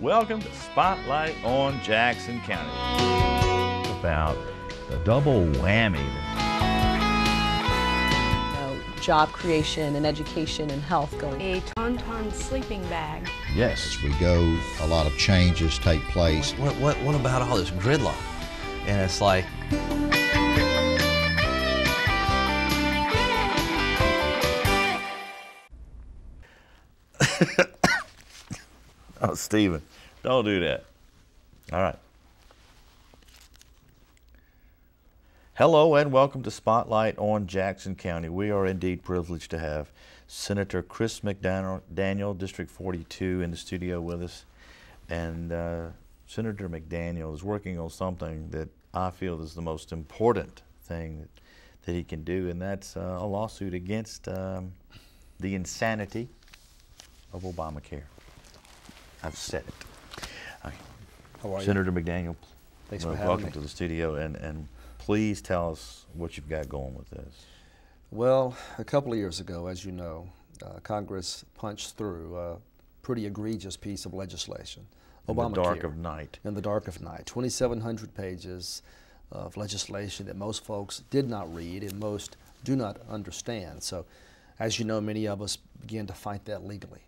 Welcome to Spotlight on Jackson County. About the double whammy. Job creation and education and health going. A Tauntaun sleeping bag. Yes. As we go, a lot of changes take place. What about all this gridlock? And it's like, Oh, Stephen, don't do that. All right. Hello and welcome to Spotlight on Jackson County. We are indeed privileged to have Senator Chris McDaniel, District 42, in the studio with us. And Senator McDaniel is working on something that I feel is the most important thing that he can do, and that's a lawsuit against the insanity of Obamacare. I've said it. How are you? Senator McDaniel, Thanks for having welcome me. to the studio, and please tell us what you've got going with this. Well, a couple of years ago, as you know, Congress punched through a pretty egregious piece of legislation. In the dark of night. In the dark of night. 2,700 pages of legislation that most folks did not read and most do not understand. So, as you know, many of us began to fight that legally.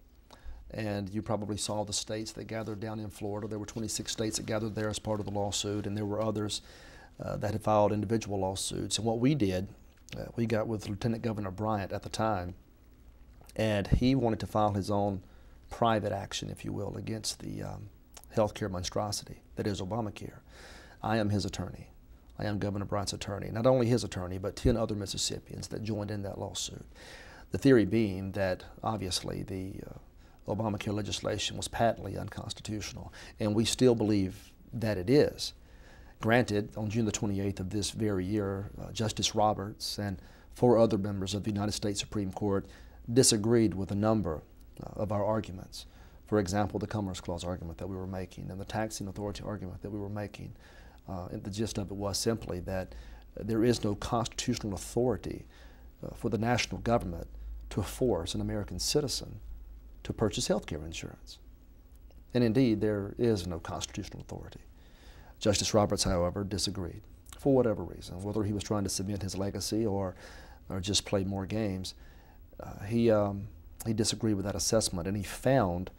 And you probably saw the states that gathered down in Florida. There were 26 states that gathered there as part of the lawsuit, and there were others that had filed individual lawsuits. And what we did, we got with Lieutenant Governor Bryant at the time, and he wanted to file his own private action, if you will, against the healthcare monstrosity that is Obamacare. I am his attorney. I am Governor Bryant's attorney. Not only his attorney, but 10 other Mississippians that joined in that lawsuit. The theory being that obviously the Obamacare legislation was patently unconstitutional, and we still believe that it is. Granted, on June the 28th of this very year, Justice Roberts and 4 other members of the United States Supreme Court disagreed with a number of our arguments. For example, the Commerce Clause argument that we were making and the taxing authority argument that we were making. And the gist of it was simply that there is no constitutional authority for the national government to force an American citizen to purchase health care insurance. And indeed, there is no constitutional authority. Justice Roberts, however, disagreed for whatever reason, whether he was trying to cement his legacy or just play more games. He disagreed with that assessment, and he found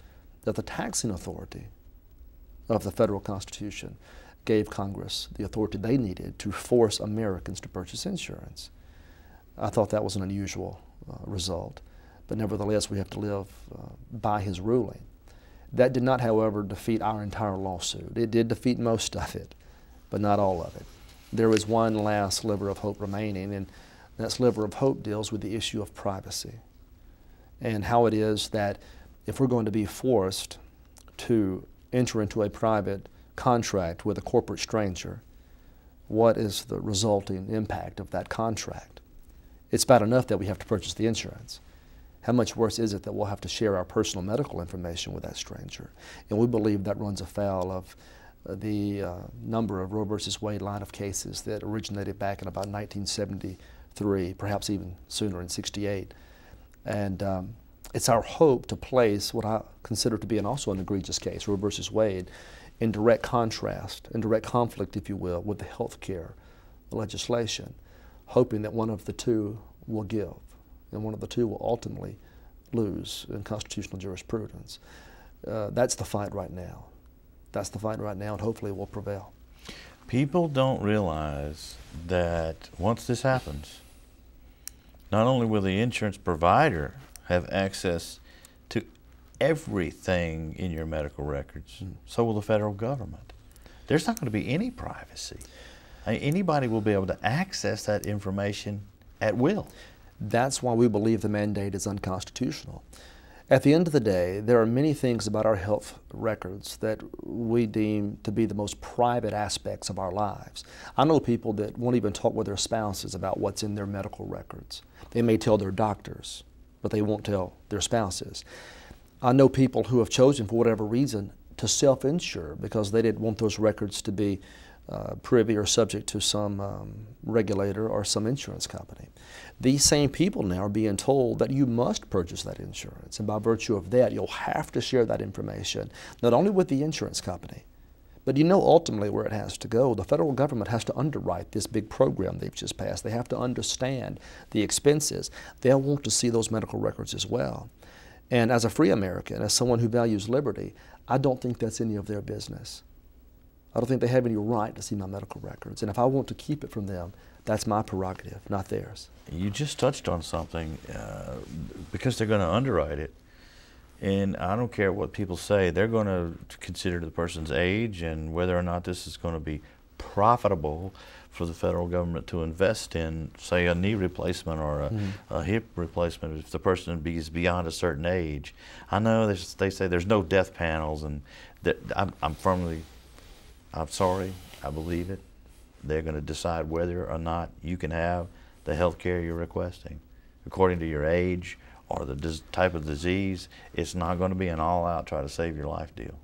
that the taxing authority of the federal Constitution gave Congress the authority they needed to force Americans to purchase insurance. I thought that was an unusual result, but nevertheless we have to live by his ruling. That did not, however, defeat our entire lawsuit. It did defeat most of it, but not all of it. There is one last sliver of hope remaining, and that sliver of hope deals with the issue of privacy and how it is that if we're going to be forced to enter into a private contract with a corporate stranger, what is the resulting impact of that contract? It's bad enough that we have to purchase the insurance. How much worse is it that we'll have to share our personal medical information with that stranger? And we believe that runs afoul of the number of Roe versus Wade line of cases that originated back in about 1973, perhaps even sooner in '68. And it's our hope to place what I consider to be also an egregious case, Roe versus Wade, in direct contrast, in direct conflict, if you will, with the health care legislation, hoping that one of the two will give and one of the two will ultimately lose in constitutional jurisprudence. That's the fight right now. That's the fight right now, and hopefully it will prevail. People don't realize that once this happens, not only will the insurance provider have access to everything in your medical records, so will the federal government. There's not going to be any privacy. Anybody will be able to access that information at will. That's why we believe the mandate is unconstitutional. At the end of the day, there are many things about our health records that we deem to be the most private aspects of our lives. I know people that won't even talk with their spouses about what's in their medical records. They may tell their doctors, but they won't tell their spouses. I know people who have chosen, for whatever reason, to self-insure because they didn't want those records to be privy or subject to some regulator or some insurance company. These same people now are being told that you must purchase that insurance, and by virtue of that, you'll have to share that information, not only with the insurance company, but you know ultimately where it has to go. The federal government has to underwrite this big program they've just passed. They have to understand the expenses. They'll want to see those medical records as well. And as a free American, as someone who values liberty, I don't think that's any of their business. I don't think they have any right to see my medical records. And if I want to keep it from them, that's my prerogative, not theirs. You just touched on something, because they're going to underwrite it. And I don't care what people say, they're going to consider the person's age and whether or not this is going to be profitable for the federal government to invest in, say, a knee replacement or a hip replacement if the person is beyond a certain age. I know they say there's no death panels, and I'm sorry, I believe it. They're going to decide whether or not you can have the health care you're requesting according to your age or the type of disease. It's not going to be an all-out try to save your life deal.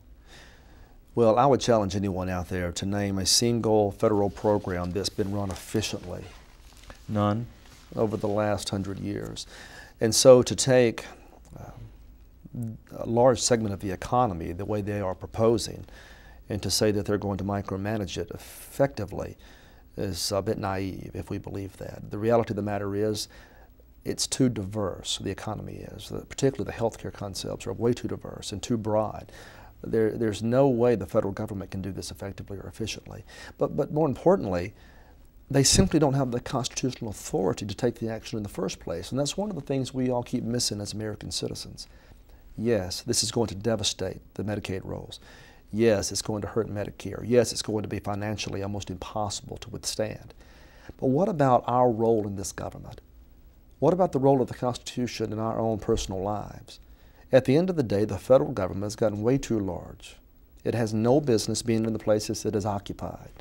Well, I would challenge anyone out there to name a single federal program that's been run efficiently. None. Over the last 100 years. And so to take a large segment of the economy the way they are proposing and to say that they're going to micromanage it effectively is a bit naive if we believe that. The reality of the matter is it's too diverse, the economy is. Particularly the healthcare concepts are way too diverse and too broad. There's no way the federal government can do this effectively or efficiently. But more importantly, they simply don't have the constitutional authority to take the action in the first place. And that's one of the things we all keep missing as American citizens. Yes, this is going to devastate the Medicaid rolls. Yes, it's going to hurt Medicare. Yes, it's going to be financially almost impossible to withstand. But what about our role in this government? What about the role of the Constitution in our own personal lives? At the end of the day, the federal government has gotten way too large. It has no business being in the places it has occupied.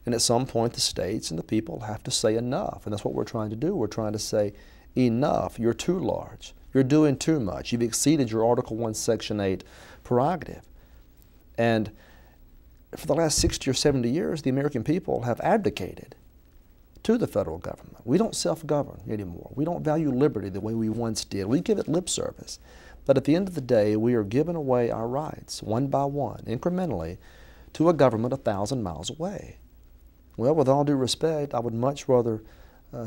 And at some point, the states and the people have to say enough. And that's what we're trying to do. We're trying to say, enough, you're too large. You're doing too much. You've exceeded your Article 1, Section 8 prerogative. And for the last 60 or 70 years, the American people have abdicated to the federal government. We don't self-govern anymore. We don't value liberty the way we once did. We give it lip service. But at the end of the day, we are giving away our rights, one by one, incrementally, to a government 1,000 miles away. Well, with all due respect, I would much rather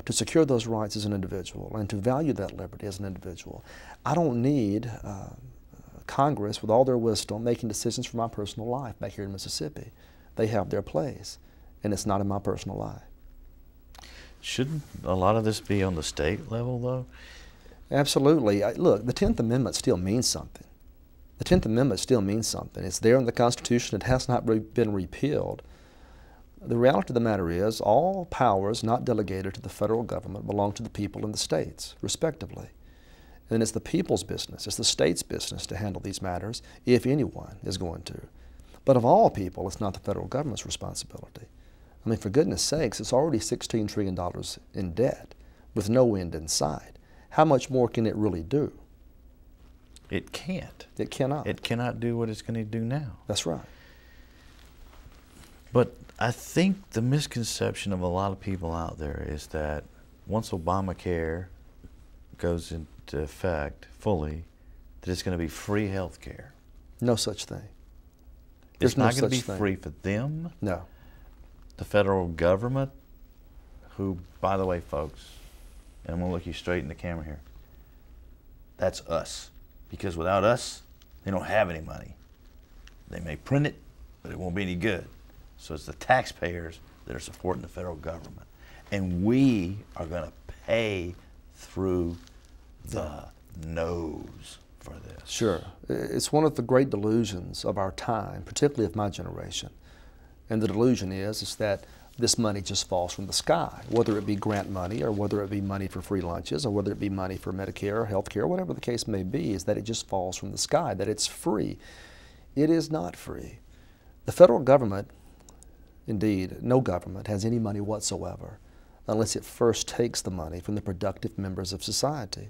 to secure those rights as an individual and to value that liberty as an individual. I don't need Congress, with all their wisdom, making decisions for my personal life back here in Mississippi. They have their place, and it's not in my personal life. Shouldn't a lot of this be on the state level, though? Absolutely. Look, the 10th Amendment still means something. The 10th Amendment still means something. It's there in the Constitution. It has not been repealed. The reality of the matter is all powers not delegated to the federal government belong to the people and the states, respectively. And it's the people's business, it's the state's business to handle these matters, if anyone is going to. But of all people, it's not the federal government's responsibility. I mean, for goodness sakes, it's already $16 trillion in debt with no end in sight. How much more can it really do? It can't. It cannot. It cannot do what it's going to do now. That's right. But I think the misconception of a lot of people out there is that once Obamacare goes into effect fully, that it's going to be free health care. No such thing. It's not going to be free for them. No. The federal government, who, by the way, folks, and I'm going to look you straight in the camera here, that's us. Because without us, they don't have any money. They may print it, but it won't be any good. So it's the taxpayers that are supporting the federal government. And we are going to pay through the nose for this. Sure. It's one of the great delusions of our time, particularly of my generation. And the delusion is that this money just falls from the sky, whether it be grant money or whether it be money for free lunches or whether it be money for Medicare or health care, whatever the case may be, is that it just falls from the sky, that it's free. It is not free. The federal government, indeed, no government has any money whatsoever unless it first takes the money from the productive members of society.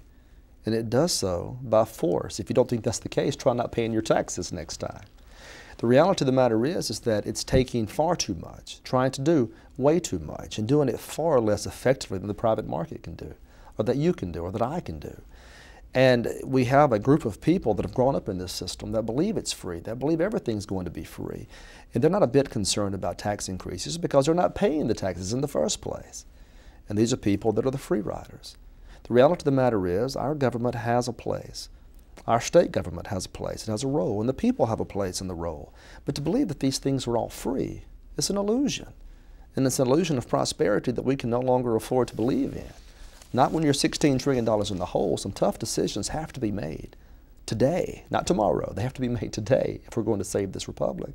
And it does so by force. If you don't think that's the case, try not paying your taxes next time. The reality of the matter is that it's taking far too much, trying to do way too much, and doing it far less effectively than the private market can do, or that you can do, or that I can do. And we have a group of people that have grown up in this system that believe it's free, that believe everything's going to be free. And they're not a bit concerned about tax increases because they're not paying the taxes in the first place. And these are people that are the free riders. The reality of the matter is our government has a place. Our state government has a place. It has a role. And the people have a place in the role. But to believe that these things are all free is an illusion. And it's an illusion of prosperity that we can no longer afford to believe in. Not when you're $16 trillion in the hole. Some tough decisions have to be made today, not tomorrow. They have to be made today if we're going to save this republic.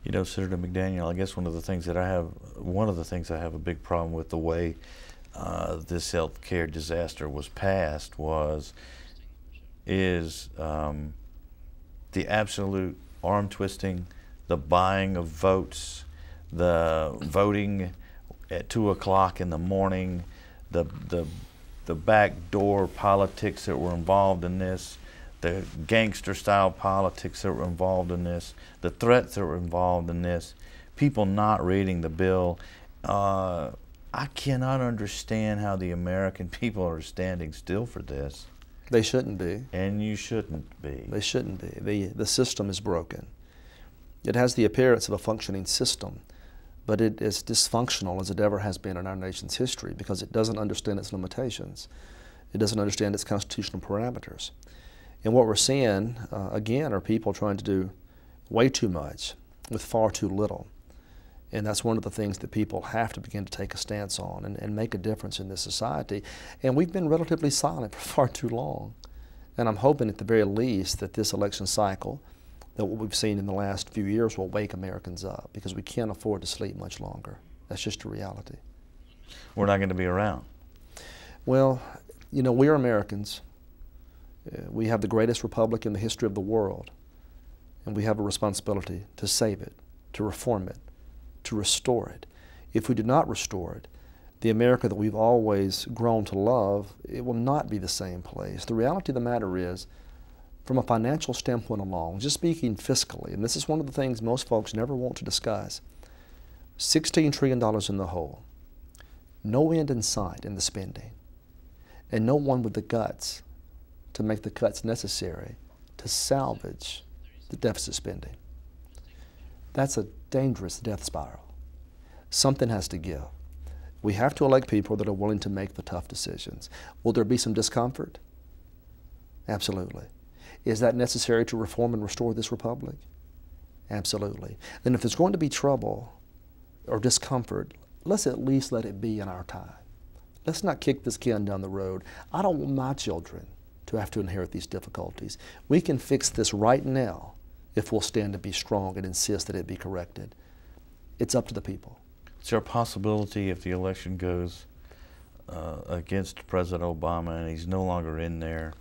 You know, Senator McDaniel, I guess one of the things I have a big problem with the way this health care disaster was passed is the absolute arm twisting, the buying of votes, the voting at 2 o'clock in the morning, the backdoor politics that were involved in this, the gangster-style politics that were involved in this, the threats that were involved in this, people not reading the bill. I cannot understand how the American people are standing still for this. They shouldn't be. And you shouldn't be. They shouldn't be. The system is broken. It has the appearance of a functioning system, but it is dysfunctional as it ever has been in our nation's history because it doesn't understand its limitations. It doesn't understand its constitutional parameters. And what we're seeing, again, are people trying to do way too much with far too little. And that's one of the things that people have to begin to take a stance on and make a difference in this society. And we've been relatively silent for far too long. And I'm hoping at the very least that this election cycle, that what we've seen in the last few years will wake Americans up because we can't afford to sleep much longer. That's just a reality. We're not going to be around. Well, you know, we are Americans. We have the greatest republic in the history of the world. And we have a responsibility to save it, to reform it, to restore it. If we do not restore it, the America that we've always grown to love, it will not be the same place. The reality of the matter is, from a financial standpoint alone, just speaking fiscally, and this is one of the things most folks never want to discuss, $16 trillion in the hole, no end in sight in the spending, and no one with the guts to make the cuts necessary to salvage the deficit spending. That's a dangerous death spiral. Something has to give. We have to elect people that are willing to make the tough decisions. Will there be some discomfort? Absolutely. Is that necessary to reform and restore this republic? Absolutely. Then if there's going to be trouble or discomfort, let's at least let it be in our time. Let's not kick this can down the road. I don't want my children to have to inherit these difficulties. We can fix this right now if we'll stand to be strong and insist that it be corrected. It's up to the people. Is there a possibility if the election goes against President Obama and he's no longer in there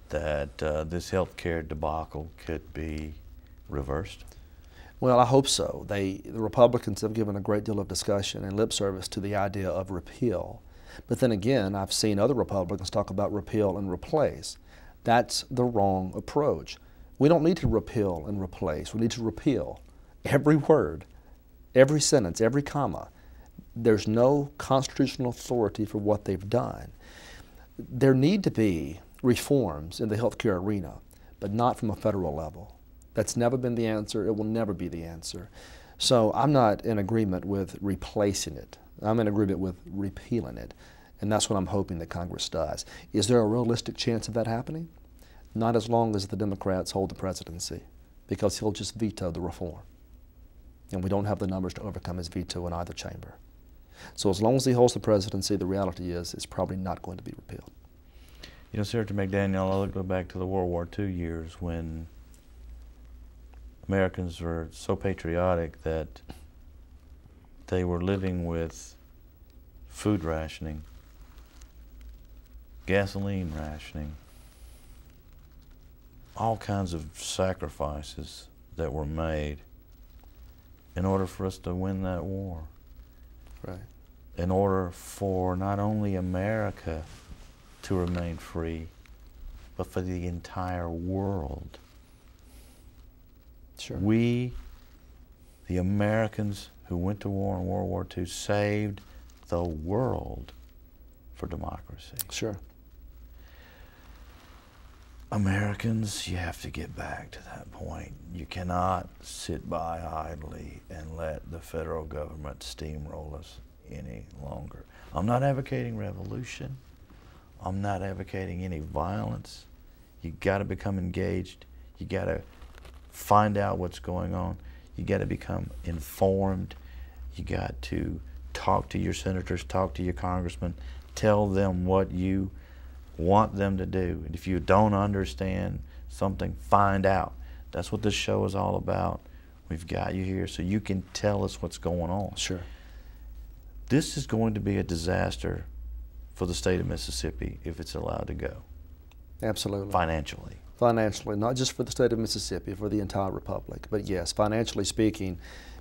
that this health care debacle could be reversed? Well, I hope so. The Republicans have given a great deal of discussion and lip service to the idea of repeal. But then again, I've seen other Republicans talk about repeal and replace. That's the wrong approach. We don't need to repeal and replace. We need to repeal every word, every sentence, every comma. There's no constitutional authority for what they've done. There need to be reforms in the healthcare arena, but not from a federal level. That's never been the answer. It will never be the answer. So I'm not in agreement with replacing it. I'm in agreement with repealing it. And that's what I'm hoping that Congress does. Is there a realistic chance of that happening? Not as long as the Democrats hold the presidency, because he'll just veto the reform. And we don't have the numbers to overcome his veto in either chamber. So as long as he holds the presidency, the reality is it's probably not going to be repealed. You know, Senator McDaniel, I'll go back to the World War II years when Americans were so patriotic that they were living with food rationing, gasoline rationing, all kinds of sacrifices that were made in order for us to win that war. Right. In order for not only America to remain free, but for the entire world Sure. We, the Americans who went to war in World War II, saved the world for democracy. Sure. Americans, you have to get back to that point. You cannot sit by idly and let the federal government steamroll us any longer. I'm not advocating revolution. I'm not advocating any violence. You got to become engaged. You got to find out what's going on. You got to become informed. You got to talk to your senators, talk to your congressmen, tell them what you want them to do. And if you don't understand something, find out. That's what this show is all about. We've got you here so you can tell us what's going on. Sure. This is going to be a disaster for the state of Mississippi if it's allowed to go. Absolutely. Financially. Financially, not just for the state of Mississippi, for the entire republic. But yes, financially speaking,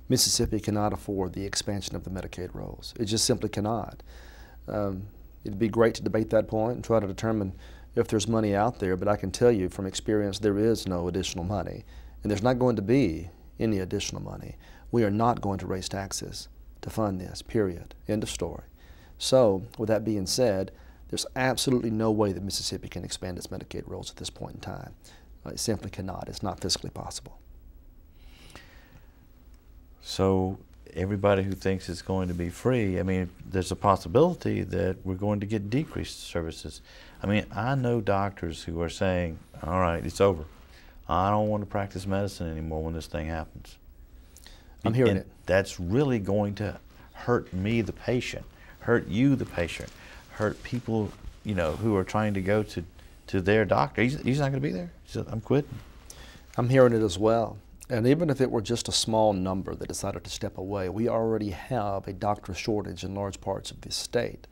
Mississippi cannot afford the expansion of the Medicaid rolls. It just simply cannot. It'd be great to debate that point and try to determine if there's money out there, but I can tell you from experience there is no additional money, and there's not going to be any additional money. We are not going to raise taxes to fund this, period. End of story. So, with that being said, there's absolutely no way that Mississippi can expand its Medicaid rolls at this point in time. It simply cannot. It's not fiscally possible. So everybody who thinks it's going to be free, I mean, there's a possibility that we're going to get decreased services. I mean, I know doctors who are saying, all right, it's over. I don't want to practice medicine anymore when this thing happens. I'm hearing it. That's really going to hurt me, the patient, hurt you, the patient, hurt people, you know, who are trying to go to their doctor. He's not going to be there. He said, I'm quitting. I'm hearing it as well. And even if it were just a small number that decided to step away, we already have a doctor shortage in large parts of this state.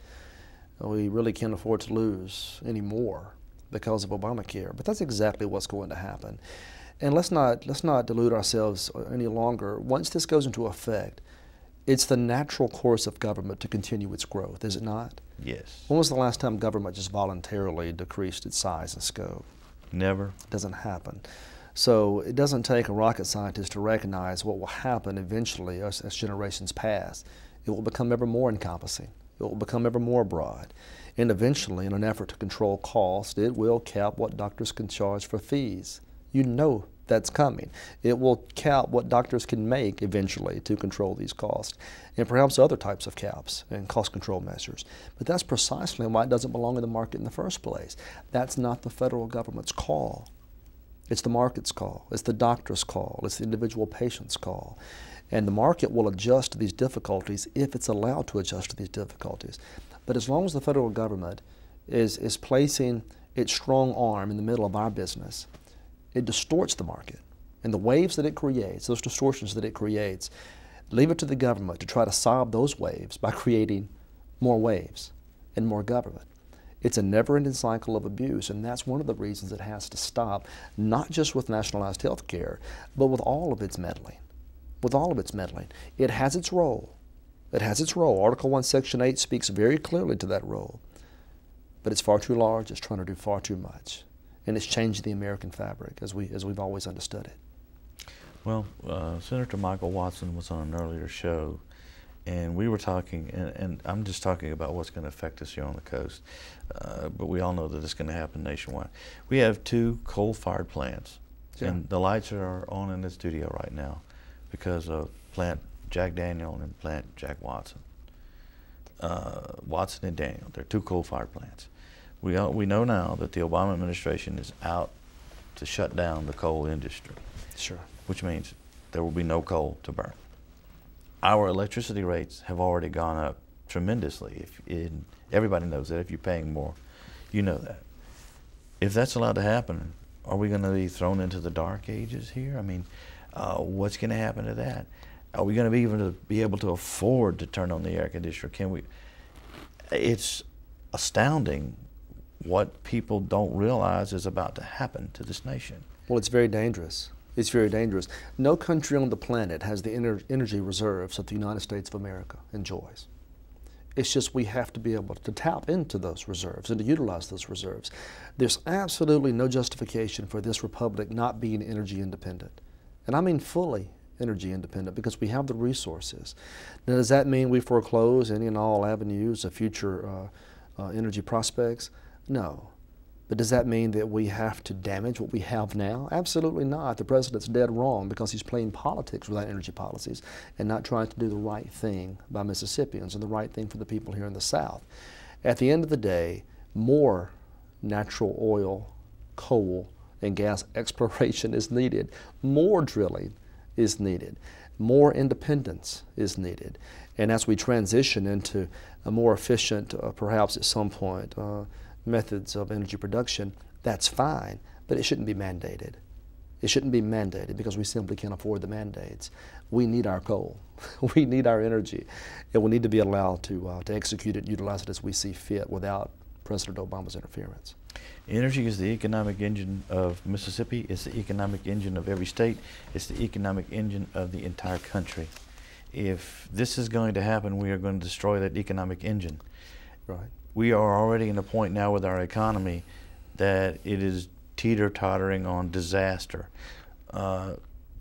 We really can't afford to lose any more because of Obamacare. But that's exactly what's going to happen. And let's not delude ourselves any longer. Once this goes into effect, it's the natural course of government to continue its growth, is it not? Yes. When was the last time government just voluntarily decreased its size and scope? Never. It doesn't happen. So it doesn't take a rocket scientist to recognize what will happen eventually as generations pass. It will become ever more encompassing. It will become ever more broad. And eventually, in an effort to control cost, it will cap what doctors can charge for fees. You know that's coming. It will cap what doctors can make eventually to control these costs, and perhaps other types of caps and cost control measures. But that's precisely why it doesn't belong in the market in the first place. That's not the federal government's call. It's the market's call. It's the doctor's call. It's the individual patient's call. And the market will adjust to these difficulties if it's allowed to adjust to these difficulties. But as long as the federal government is placing its strong arm in the middle of our business, it distorts the market. And the waves that it creates, those distortions that it creates, leave it to the government to try to solve those waves by creating more waves and more government. It's a never-ending cycle of abuse, and that's one of the reasons it has to stop, not just with nationalized health care, but with all of its meddling. With all of its meddling. It has its role. It has its role. Article 1, Section 8 speaks very clearly to that role. But it's far too large, it's trying to do far too much. And it's changed the American fabric as we've always understood it. Well, Senator Michael Watson was on an earlier show, and we were talking, and I'm just talking about what's going to affect us here on the coast, but we all know that it's going to happen nationwide. We have 2 coal-fired plants, Sure. and the lights are on in the studio right now because of plant Jack Daniel and plant Jack Watson. Watson and Daniel, they're 2 coal-fired plants. We know now that the Obama administration is out to shut down the coal industry. Sure. Which means there will be no coal to burn. Our electricity rates have already gone up tremendously. Everybody knows that. If you're paying more, you know that. If that's allowed to happen, are we going to be thrown into the dark ages here? I mean, what's going to happen to that? Are we going to be able to afford to turn on the air conditioner? Can we? It's astounding what people don't realize is about to happen to this nation. Well, it's very dangerous. It's very dangerous. No country on the planet has the energy reserves that the United States of America enjoys. It's just we have to be able to tap into those reserves and to utilize those reserves. There's absolutely no justification for this republic not being energy independent. And I mean fully energy independent because we have the resources. Now, does that mean we foreclose any and all avenues of future energy prospects? No. But does that mean that we have to damage what we have now? Absolutely not. The president's dead wrong because he's playing politics with our energy policies and not trying to do the right thing by Mississippians and the right thing for the people here in the South. At the end of the day, more natural oil, coal, and gas exploration is needed. More drilling is needed. More independence is needed. And as we transition into a more efficient, perhaps at some point, methods of energy production, that's fine, but it shouldn't be mandated. It shouldn't be mandated because we simply can't afford the mandates. We need our coal. We need our energy. And we need to be allowed to execute it and utilize it as we see fit without President Obama's interference. Energy is the economic engine of Mississippi. It's the economic engine of every state. It's the economic engine of the entire country. If this is going to happen, we are going to destroy that economic engine. Right. We are already in a point now with our economy that it is teeter-tottering on disaster.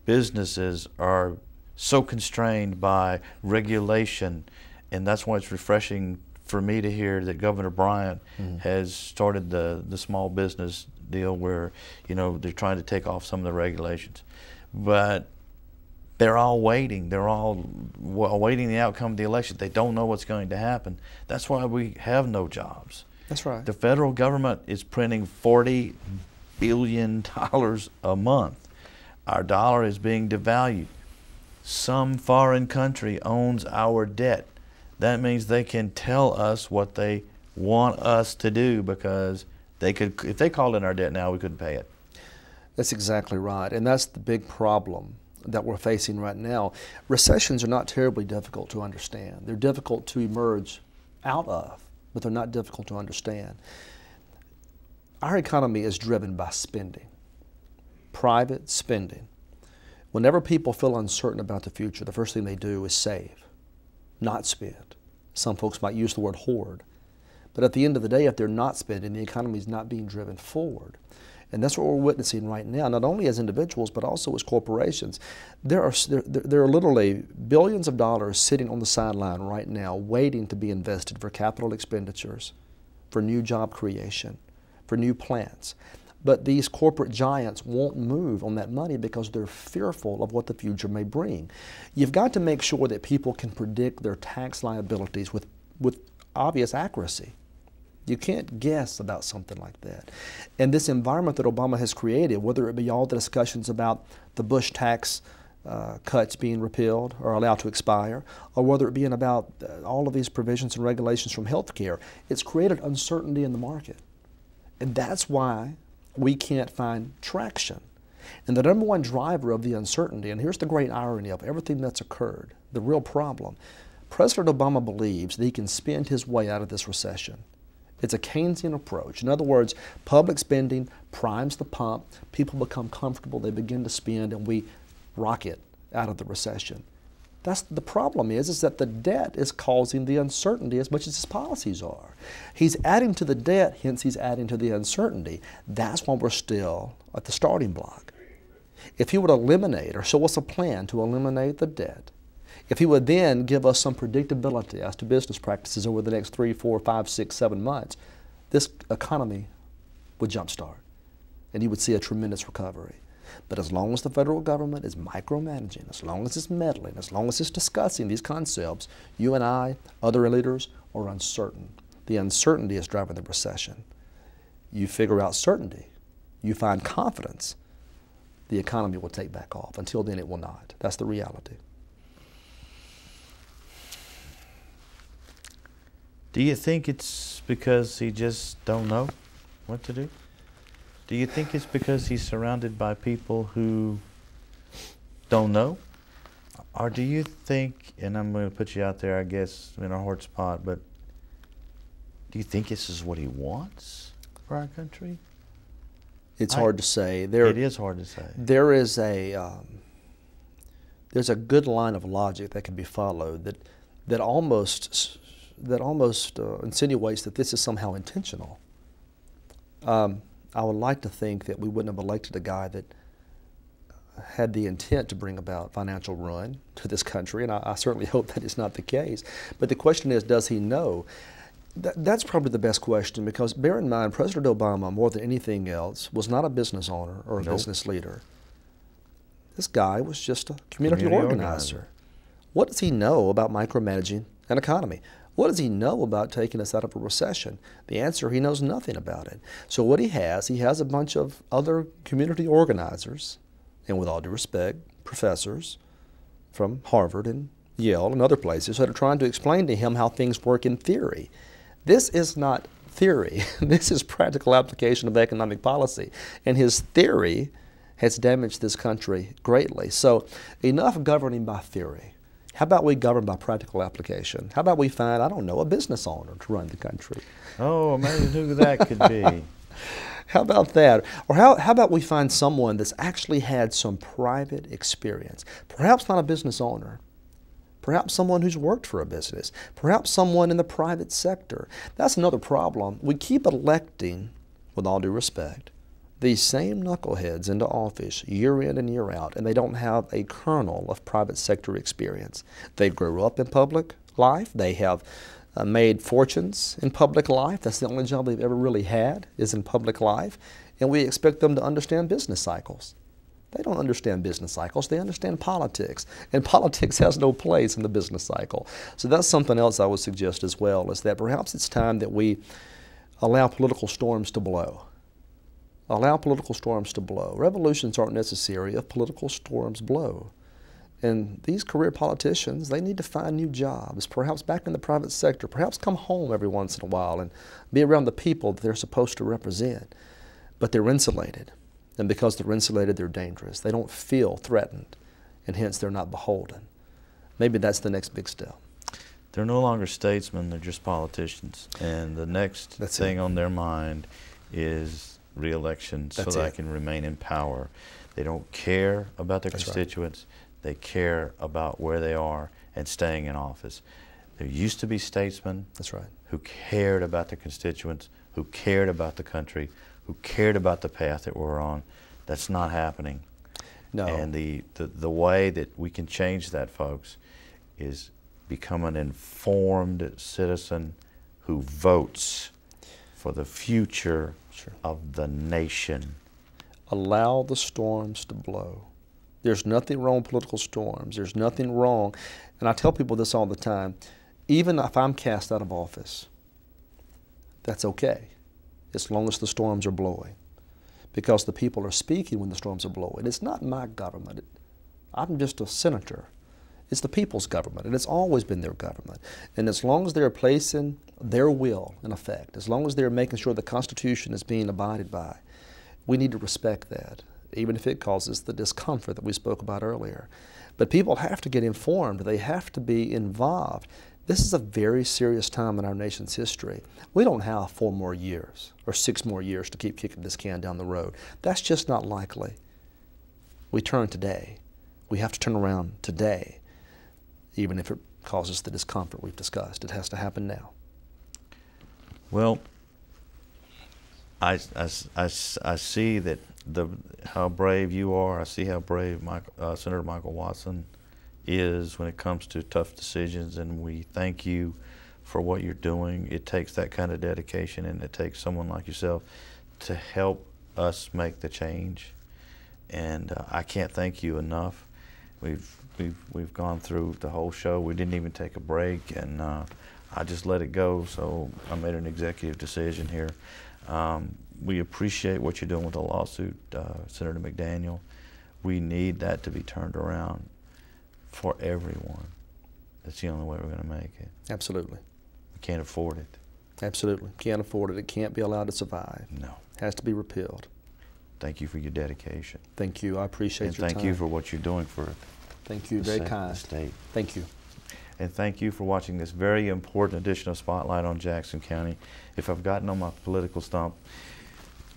Businesses are so constrained by regulation, and that's why it's refreshing for me to hear that Governor Bryant has started the small business deal where, you know, they're trying to take off some of the regulations. But they're all waiting. They're all awaiting the outcome of the election. They don't know what's going to happen. That's why we have no jobs. That's right. The federal government is printing $40 billion a month. Our dollar is being devalued. Some foreign country owns our debt. That means they can tell us what they want us to do because they could, if they called in our debt now, we couldn't pay it. That's exactly right. And that's the big problem that we're facing right now. Recessions are not terribly difficult to understand. They're difficult to emerge out of, but they're not difficult to understand. Our economy is driven by spending, private spending. Whenever people feel uncertain about the future, the first thing they do is save, not spend. Some folks might use the word hoard. But at the end of the day, if they're not spending, the economy is not being driven forward. And that's what we're witnessing right now, not only as individuals, but also as corporations. There are literally billions of dollars sitting on the sideline right now waiting to be invested for capital expenditures, for new job creation, for new plants. But these corporate giants won't move on that money because they're fearful of what the future may bring. You've got to make sure that people can predict their tax liabilities with obvious accuracy. You can't guess about something like that. And this environment that Obama has created, whether it be all the discussions about the Bush tax cuts being repealed or allowed to expire, or whether it be about all of these provisions and regulations from health care, it's created uncertainty in the market. And that's why we can't find traction. And the number one driver of the uncertainty, and here's the great irony of everything that's occurred, the real problem, President Obama believes that he can spend his way out of this recession. It's a Keynesian approach. In other words, public spending primes the pump, people become comfortable, they begin to spend, and we rocket out of the recession. That's the problem is that the debt is causing the uncertainty as much as his policies are. He's adding to the debt, hence he's adding to the uncertainty. That's why we're still at the starting block. If he would eliminate or show us a plan to eliminate the debt, if he would then give us some predictability as to business practices over the next 3, 4, 5, 6, 7 months, this economy would jumpstart and you would see a tremendous recovery. But as long as the federal government is micromanaging, as long as it's meddling, as long as it's discussing these concepts, you and I, other leaders, are uncertain. The uncertainty is driving the recession. You figure out certainty, you find confidence, the economy will take back off. Until then, it will not. That's the reality. Do you think it's because he just don't know what to do? Do you think it's because he's surrounded by people who don't know? Or do you think, and I'm going to put you out there, I guess, in a hard spot, but do you think this is what he wants for our country? It's hard to say. It is hard to say. There is there's a good line of logic that can be followed that almost insinuates that this is somehow intentional. I would like to think that we wouldn't have elected a guy that had the intent to bring about financial ruin to this country, and I certainly hope that is not the case. But the question is, does he know? That's probably the best question, because bear in mind, President Obama, more than anything else, was not a business owner or a business leader. This guy was just a community organizer. What does he know about micromanaging an economy? What does he know about taking us out of a recession? The answer, he knows nothing about it. So what he has a bunch of other community organizers, and with all due respect, professors from Harvard and Yale and other places that are trying to explain to him how things work in theory. This is not theory. This is practical application of economic policy. And his theory has damaged this country greatly. So enough governing by theory. How about we govern by practical application? How about we find, I don't know, a business owner to run the country? Oh, imagine who that could be. How about that? Or how about we find someone that's actually had some private experience? Perhaps not a business owner. Perhaps someone who's worked for a business. Perhaps someone in the private sector. That's another problem. We keep electing, with all due respect, these same knuckleheads into office year in and year out, and they don't have a kernel of private sector experience. They grew up in public life. They have made fortunes in public life. That's the only job they've ever really had, is in public life. And we expect them to understand business cycles. They don't understand business cycles. They understand politics. And politics has no place in the business cycle. So that's something else I would suggest as well, is that perhaps it's time that we allow political storms to blow. Allow political storms to blow. Revolutions aren't necessary if political storms blow. And these career politicians, they need to find new jobs, perhaps back in the private sector, perhaps come home every once in a while and be around the people that they're supposed to represent. But they're insulated. And because they're insulated, they're dangerous. They don't feel threatened, and hence they're not beholden. Maybe that's the next big step. They're no longer statesmen, they're just politicians. And the next thing on their mind is re-election so they can remain in power. They don't care about their constituents. They care about where they are and staying in office. There used to be statesmen who cared about their constituents, who cared about the country, who cared about the path that we're on. That's not happening. No. And the way that we can change that, folks, is become an informed citizen who votes for the future of the nation. Allow the storms to blow. There's nothing wrong with political storms. There's nothing wrong. And I tell people this all the time. Even if I'm cast out of office, that's okay, as long as the storms are blowing. Because the people are speaking when the storms are blowing. It's not my government. I'm just a senator. It's the people's government, and it's always been their government. And as long as they're placing their will in effect, as long as they're making sure the Constitution is being abided by, we need to respect that, even if it causes the discomfort that we spoke about earlier. But people have to get informed. They have to be involved. This is a very serious time in our nation's history. We don't have 4 more years or 6 more years to keep kicking this can down the road. That's just not likely. We turn today. We have to turn around today, even if it causes the discomfort we've discussed. It has to happen now. Well, I see that how brave you are. I see how brave Senator Michael Watson is when it comes to tough decisions, and we thank you for what you're doing. It takes that kind of dedication, and it takes someone like yourself to help us make the change. And I can't thank you enough. We've gone through the whole show. We didn't even take a break, and I just let it go. So I made an executive decision here. We appreciate what you're doing with the lawsuit, Senator McDaniel. We need that to be turned around for everyone. That's the only way we're going to make it. Absolutely. We can't afford it. Absolutely. Can't afford it. It can't be allowed to survive. No. It has to be repealed. Thank you for your dedication. Thank you. I appreciate your time. And thank you for what you're doing for Thank you. Very kind. The state. Thank you. And thank you for watching this very important edition of Spotlight on Jackson County. If I've gotten on my political stump,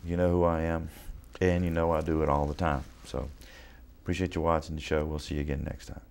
you know who I am, and you know I do it all the time. So appreciate you watching the show. We'll see you again next time.